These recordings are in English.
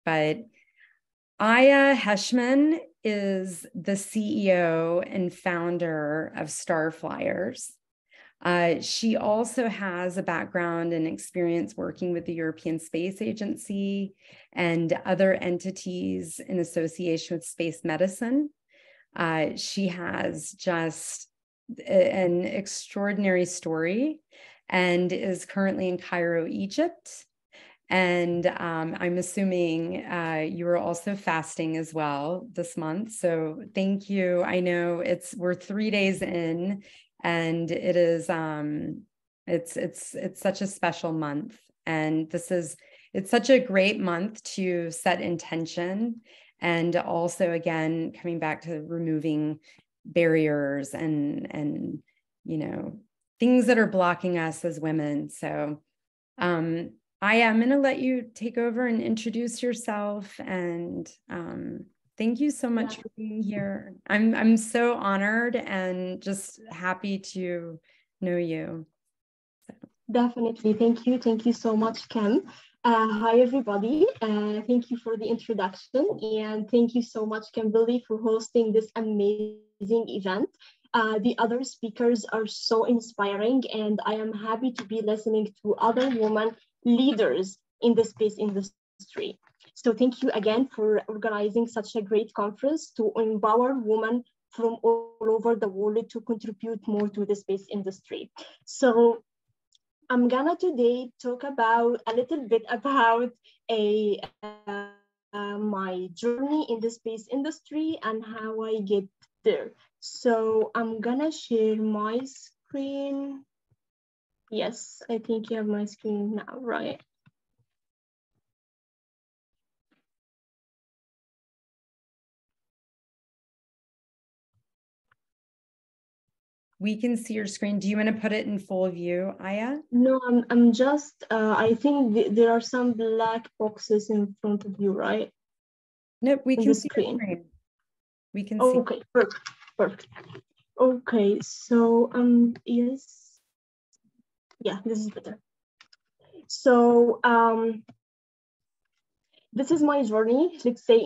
But Aya Hesham is the CEO and founder of StarsFlyers. She also has a background and experience working with the European Space Agency and other entities in association with Space Medicine. She has just an extraordinary story and is currently in Cairo, Egypt. And I'm assuming you are also fasting as well this month. So thank you. I know we're 3 days in, and it is it's such a special month. And it's such a great month to set intention. And also, again, coming back to removing barriers and things that are blocking us as women. So I am going to let you take over and introduce yourself, and thank you so much for being here. I'm so honored and just happy to know you. So. Definitely, thank you so much, Kim. Hi everybody, thank you for the introduction, and thank you so much, Kimberly, for hosting this amazing event. The other speakers are so inspiring, and I am happy to be listening to other women leaders in the space industry. So thank you again for organizing such a great conference to empower women from all over the world to contribute more to the space industry. So I'm gonna today talk about a little bit about my journey in the space industry and how I get there. So I'm gonna share my screen. Yes, I think you have my screen now, right? We can see your screen. Do you want to put it in full view, Aya? No, I'm just, I think there are some black boxes in front of you, right? Nope, we can see the screen. We can see. Okay, perfect. Okay, so, yes. Yeah, this is better. So this is my journey, let's say,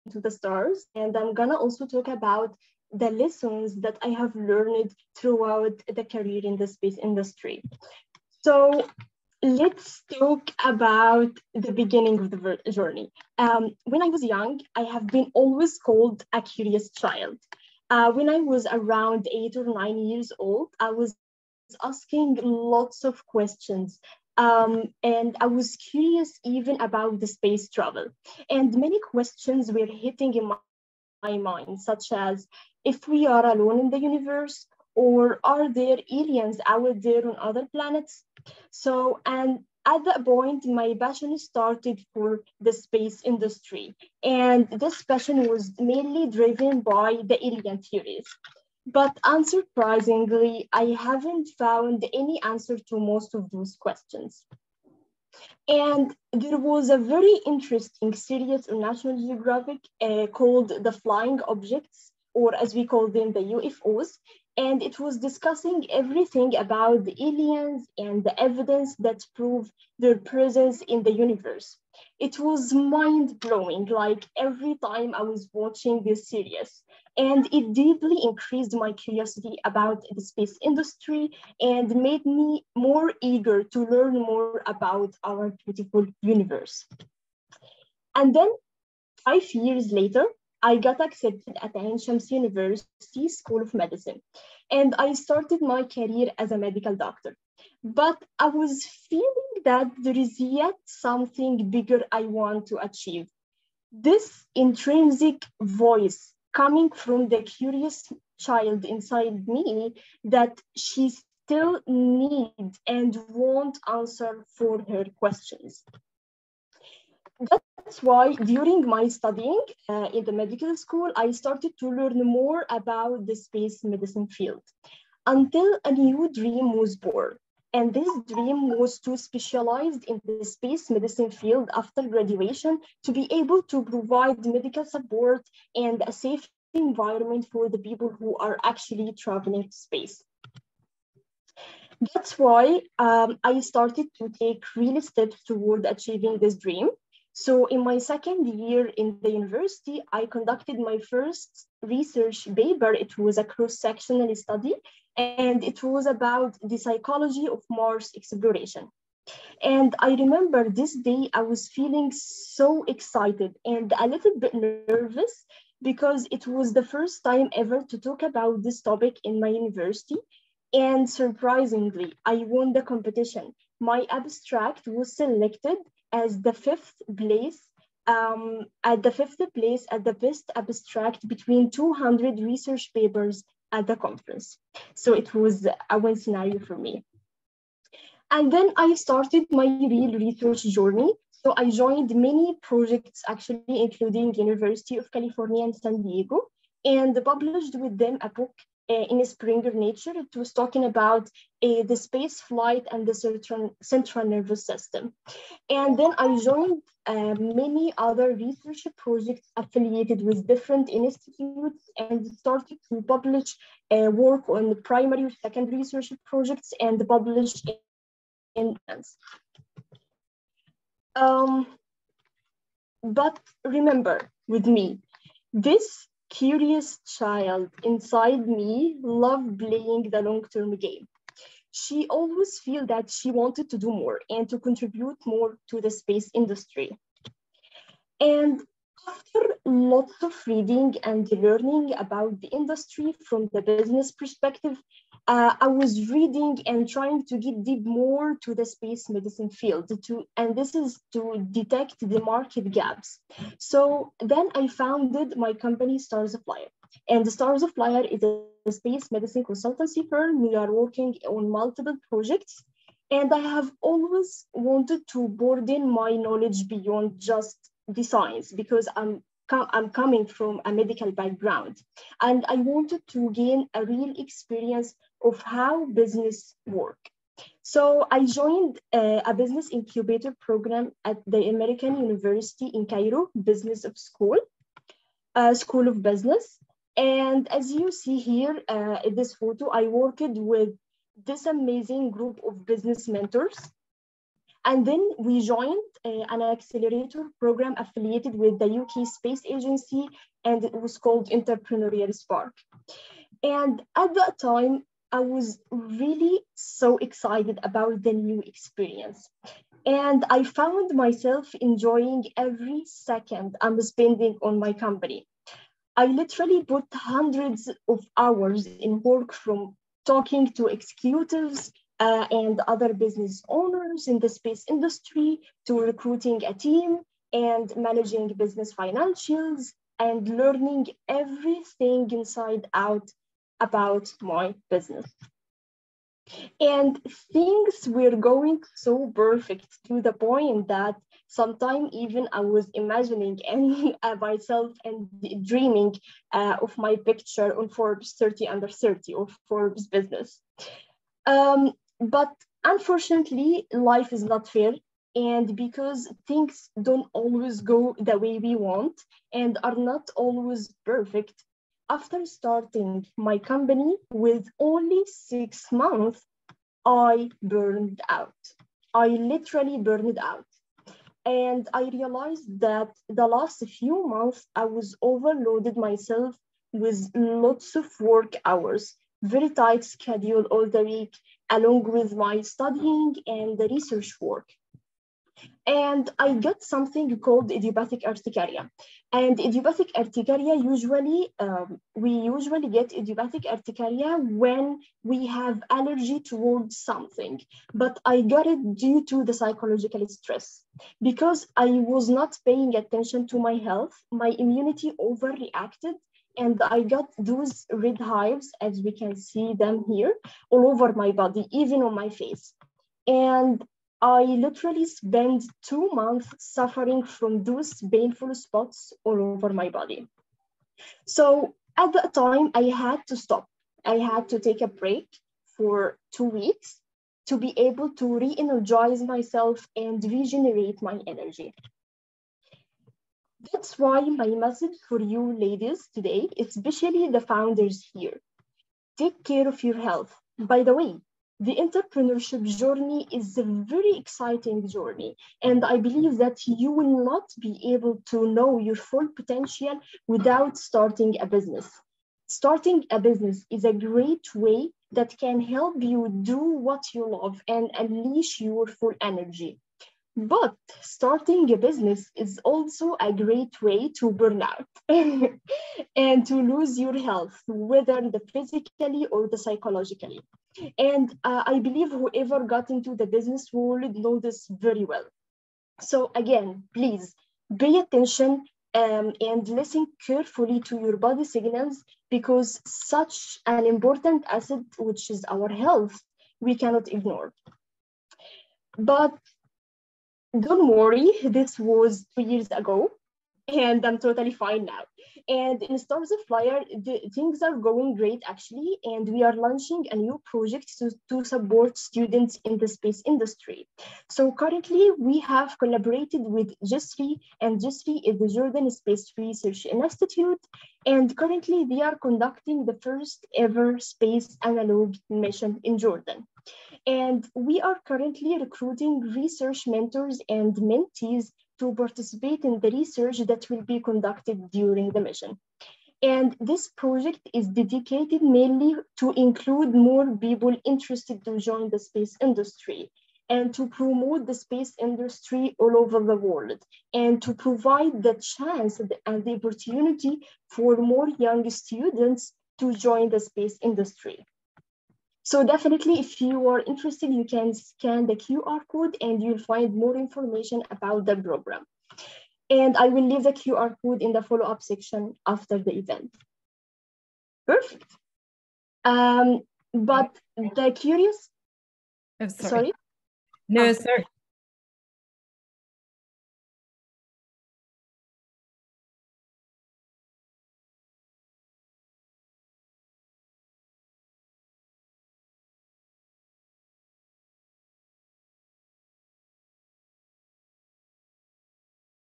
into the stars. And I'm gonna also talk about the lessons that I have learned throughout the career in the space industry. So let's talk about the beginning of the journey. When I was young, I have been always called a curious child. When I was around 8 or 9 years old, I was asking lots of questions. And I was curious even about the space travel. And many questions were hitting in my mind, such as if we are alone in the universe, or are there aliens out there on other planets? So, and at that point, my passion started for the space industry. And this passion was mainly driven by the alien theories. But unsurprisingly, I haven't found any answer to most of those questions. And there was a very interesting series on National Geographic called The Flying Objects, or as we call them, the UFOs. And it was discussing everything about the aliens and the evidence that prove their presence in the universe. It was mind-blowing, like every time I was watching this series. And it deeply increased my curiosity about the space industry and made me more eager to learn more about our beautiful universe. And then 5 years later, I got accepted at Ain Shams University School of Medicine, and I started my career as a medical doctor. But I was feeling that there is yet something bigger I want to achieve. This intrinsic voice coming from the curious child inside me that she still needs and won't answer for her questions. That's why during my studying in the medical school, I started to learn more about the space medicine field until a new dream was born. And this dream was to specialize in the space medicine field after graduation to be able to provide medical support and a safe environment for the people who are actually traveling to space. That's why I started to take real steps toward achieving this dream. So in my second year in the university, I conducted my first research paper. It was a cross-sectional study, and it was about the psychology of Mars exploration. And I remember this day, I was feeling so excited and a little bit nervous because it was the first time ever to talk about this topic in my university. And surprisingly, I won the competition. My abstract was selected as the fifth place. At the fifth place at the best abstract between 200 research papers at the conference. So it was a win scenario for me. And then I started my real research journey. So I joined many projects, actually, including University of California and San Diego, and published with them a book in Springer Nature. It was talking about the space flight and the central nervous system. And then I joined many other research projects affiliated with different institutes and started to publish work on the primary or secondary research projects and publish in um, but remember with me, this curious child inside me loved playing the long-term game. She always felt that she wanted to do more and to contribute more to the space industry. And after lots of reading and learning about the industry from the business perspective, I was reading and trying to get deep more to the space medicine field, and this is to detect the market gaps. So then I founded my company, StarsFlyer. And StarsFlyer is a space medicine consultancy firm. We are working on multiple projects. And I have always wanted to broaden my knowledge beyond just the science because I'm coming from a medical background, and I wanted to gain a real experience of how business work. So I joined a business incubator program at the American University in Cairo, Business of School of Business. And as you see here in this photo, I worked with this amazing group of business mentors. And then we joined an accelerator program affiliated with the UK Space Agency, and it was called Entrepreneurial Spark. And at that time, I was really so excited about the new experience. And I found myself enjoying every second I'm spending on my company. I literally put hundreds of hours in work, from talking to executives and other business owners in the space industry, to recruiting a team and managing business financials and learning everything inside out about my business. And things were going so perfect to the point that sometimes even I was imagining myself and dreaming of my picture on Forbes 30 under 30 or Forbes business. But unfortunately, life is not fair. And because things don't always go the way we want and are not always perfect, after starting my company with only 6 months, I burned out. I literally burned out. And I realized that the last few months, I was overloaded myself with lots of work hours, very tight schedule all the week, along with my studying and the research work. And I got something called idiopathic urticaria. And idiopathic urticaria we usually get idiopathic urticaria when we have allergy towards something. But I got it due to the psychological stress. Because I was not paying attention to my health, my immunity overreacted, and I got those red hives, as we can see them here, all over my body, even on my face. And I literally spent 2 months suffering from those painful spots all over my body. So at that time, I had to stop. I had to take a break for 2 weeks to be able to re-energize myself and regenerate my energy. That's why my message for you ladies today, especially the founders here, take care of your health. By the way, the entrepreneurship journey is a very exciting journey. And I believe that you will not be able to know your full potential without starting a business. Starting a business is a great way that can help you do what you love and unleash your full energy. But starting a business is also a great way to burn out and to lose your health, whether the physically or the psychologically. And I believe whoever got into the business world know this very well. So again, please pay attention and listen carefully to your body signals, because such an important asset, which is our health, we cannot ignore. But don't worry, this was 2 years ago, and I'm totally fine now. And in StarsFlyer, things are going great actually, and we are launching a new project to support students in the space industry. So currently, we have collaborated with GESRI, and GESRI is the Jordan Space Research Institute, and currently they are conducting the first ever space analog mission in Jordan. And we are currently recruiting research mentors and mentees to participate in the research that will be conducted during the mission. And this project is dedicated mainly to include more people interested to join the space industry and to promote the space industry all over the world, and to provide the chance and the opportunity for more young students to join the space industry. So definitely, if you are interested, you can scan the QR code and you'll find more information about the program. And I will leave the QR code in the follow-up section after the event. Perfect. But the curious... Oh, sorry. Sorry? No, sir.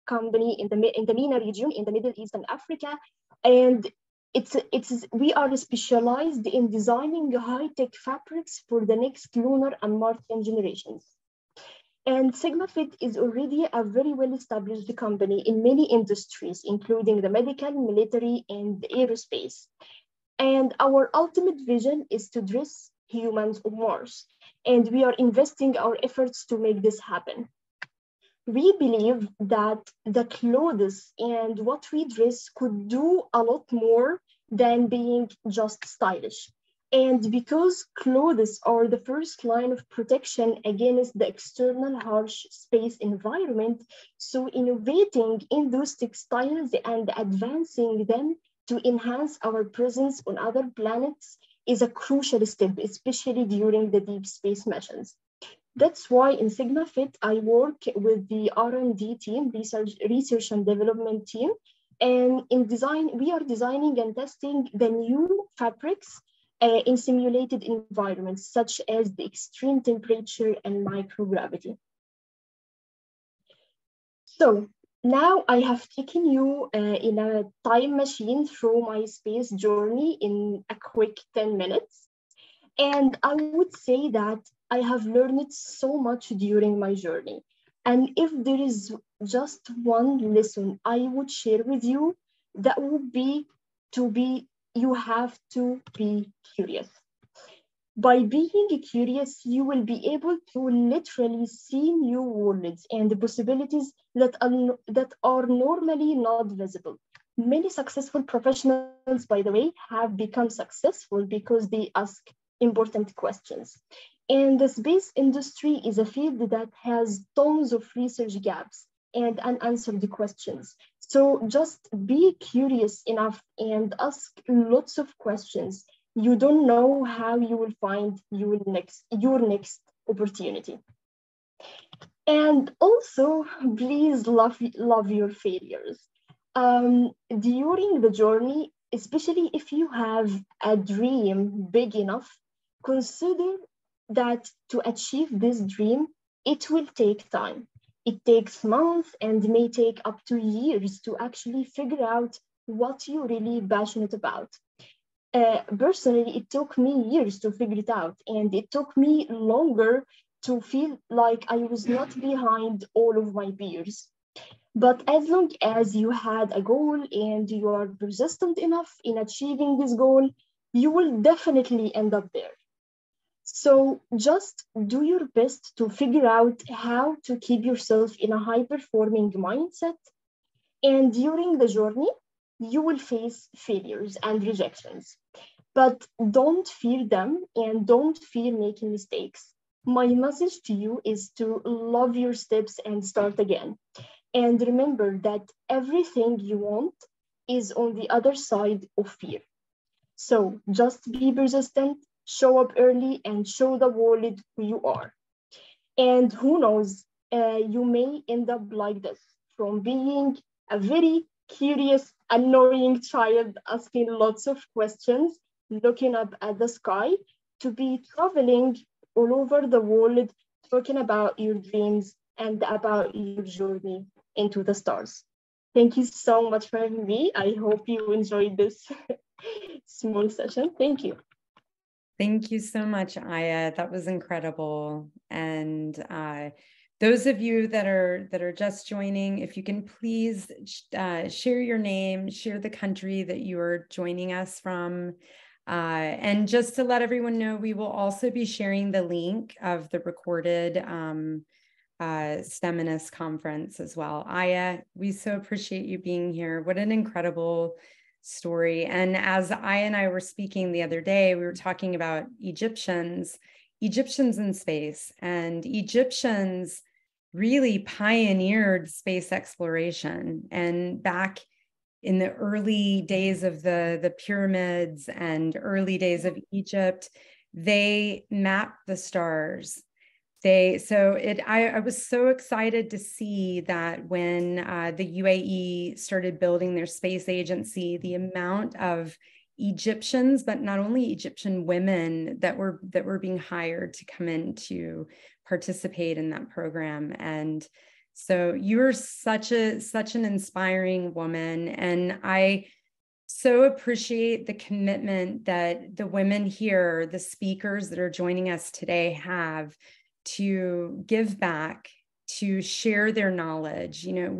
Company in the MENA region, in the Middle East and Africa, and we are specialized in designing high-tech fabrics for the next lunar and Martian generations. And SigmaFit is already a very well-established company in many industries, including the medical, military, and aerospace. And our ultimate vision is to dress humans on Mars, and we are investing our efforts to make this happen. We believe that the clothes and what we dress could do a lot more than being just stylish. And because clothes are the first line of protection against the external harsh space environment, so innovating in those textiles and advancing them to enhance our presence on other planets is a crucial step, especially during the deep space missions. That's why in SigmaFit, I work with the R&D team, research and development team. And in design, we are designing and testing the new fabrics in simulated environments, such as the extreme temperature and microgravity. So now I have taken you in a time machine through my space journey in a quick 10 minutes. And I would say that I have learned so much during my journey. And if there is just one lesson I would share with you, that would be you have to be curious. By being curious, you will be able to literally see new worlds and the possibilities that are normally not visible. Many successful professionals, by the way, have become successful because they ask important questions. And the space industry is a field that has tons of research gaps and unanswered questions. So just be curious enough and ask lots of questions. You don't know how you will find your next opportunity. And also, please love your failures. During the journey, especially if you have a dream big enough, consider that to achieve this dream, it will take time. It takes months and may take up to years to actually figure out what you're really passionate about. Personally, it took me years to figure it out, and it took me longer to feel like I was not behind all of my peers. But as long as you had a goal and you are persistent enough in achieving this goal, you will definitely end up there. So just do your best to figure out how to keep yourself in a high performing mindset. And during the journey, you will face failures and rejections. But don't fear them and don't fear making mistakes. My message to you is to love your steps and start again. And remember that everything you want is on the other side of fear. So just be persistent, show up early, and show the world who you are. And who knows, you may end up like this, from being a very curious, annoying child asking lots of questions, looking up at the sky, to be traveling all over the world, talking about your dreams and about your journey into the stars. Thank you so much for having me. I hope you enjoyed this small session. Thank you. Thank you so much, Aya. That was incredible. And those of you that are just joining, if you can please share your name, share the country that you are joining us from. And just to let everyone know, we will also be sharing the link of the recorded Steminist conference as well. Aya, we so appreciate you being here. What an incredible story. And as Aya and I were speaking the other day, we were talking about Egyptians in space, and Egyptians really pioneered space exploration. And back in the early days of the pyramids and early days of Egypt, they mapped the stars. I was so excited to see that when the UAE started building their space agency, the amount of Egyptians, but not only Egyptian women that were being hired to come in to participate in that program. And so you're such an inspiring woman, and I so appreciate the commitment that the women here, the speakers that are joining us today, have to give back, to share their knowledge. You know,